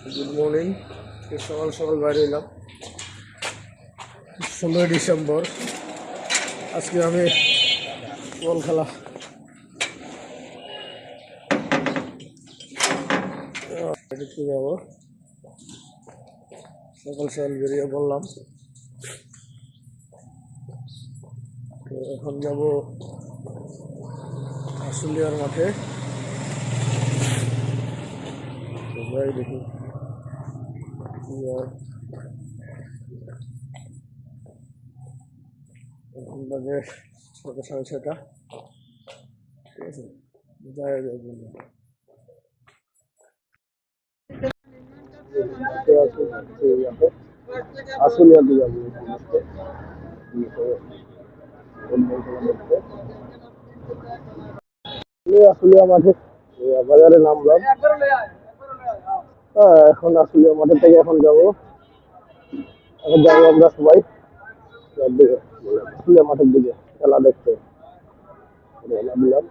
Good morning. সকাল সকাল বাইরে এলাম। 16 ডিসেম্বর। আজকে আমি বল খেলা দেখতে যাবো। সকাল সকাল বেরিয়ে পড়লাম। তো এখন যাব আশুলিয়ার মাঠে। যাই দেখি এখন বাজে 6টা, 6:30। ঠিক আছে, যাই যাই বলবো। আশুলিয়াতে যাবো। আশুলিয়া মাঠে বাজারে নামলাম। এখন আশুলিয়া মাঠের থেকে এখন যাবো আমরা সবাই আশুলিয়া মাঠের দিকে খেলা দেখতে রওনা দিলাম।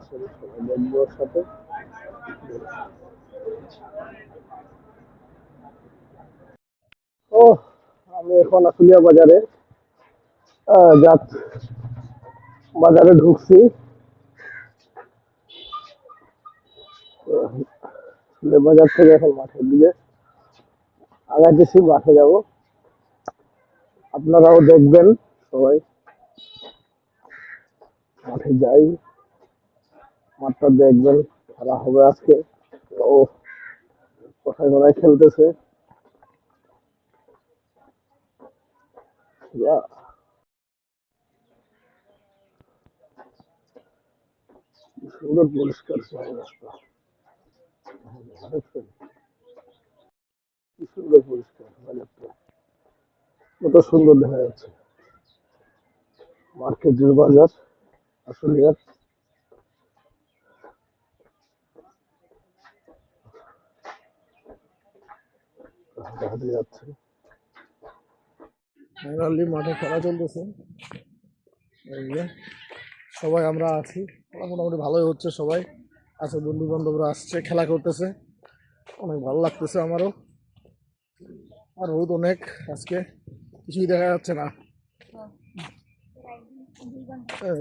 সবাই দেখবো ওর সাথে। ও আমি এখন আশুলিয়া বাজারে বাজারে ঢুকছি। বাজার থেকে এখন মাঠের দিকে আগাইতেছি, মাঠে যাব। আপনারাও দেখবেন, সবাই মাঠে যাই, মাঠটা দেখবেন। খেলা হবে আজকে। ও কোথায় কোথায় খেলতেছে সুন্দর পরিষ্কার রাস্তা, কি সুন্দর পরিষ্কার বাজারটা, কত সুন্দর দেখা যাচ্ছে। মার্কেটের বাজার আসলে দেখা যাচ্ছে। মাঠে খেলা চলতেছে, সবাই আমরা আছি। মোটামুটি ভালোই হচ্ছে, সবাই আছে, বন্ধু বান্ধবরা আসছে, খেলা করতেছে, অনেক ভালো লাগতেছে আমারও। আর রোদ অনেক, আজকে কিছুই দেখা যাচ্ছে না।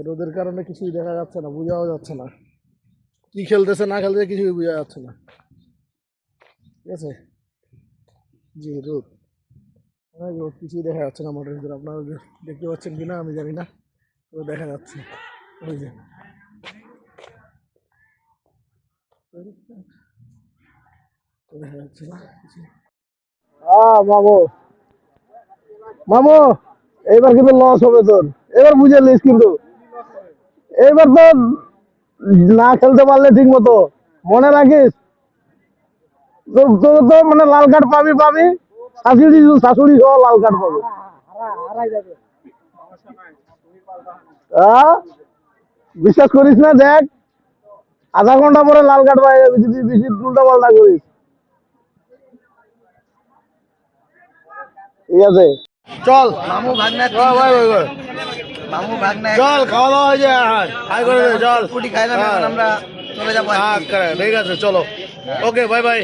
রোদের কারণে কিছুই দেখা যাচ্ছে না, বোঝাও যাচ্ছে না কি খেলতেছে না খেলতেছে, কিছুই বোঝা যাচ্ছে না। ঠিক আছে, জি রোদ, অনেক রোদ, কিছুই দেখা যাচ্ছে না মাঠের ভিতরে। আপনারা দেখতে পাচ্ছেন কিনা আমি জানি না, তো দেখা যাচ্ছে ওই যে দেখা যাচ্ছে না কিছু। মামু মামু এইবার কিন্তু লস হবে তোর, এবার বুঝে নিস কিন্তু। এইবার তো না খেলতে পারলে ঠিক মতো, মনে রাখিস। তোর তো মানে লাল কার্ড পাবি পাবি, শাশুড়ি শাশুড়ি সহ লাল কার্ড পাবে। বিশ্বাস করিস না, দেখ আধা ঘন্টা পরে লাল কার্ড পাই যাবি যদি বেশি উল্টা পাল্টা করিস। ঠিক আছে, চল মামু ভাগনা মামু ভাগনা চল, খাওয়া দাওয়া হয়ে যায়, হাই করে দে, চল পুটি খাইলাম, এখন আমরা চলে যাবো। ঠিক আছে, চলো, ওকে, বাই বাই।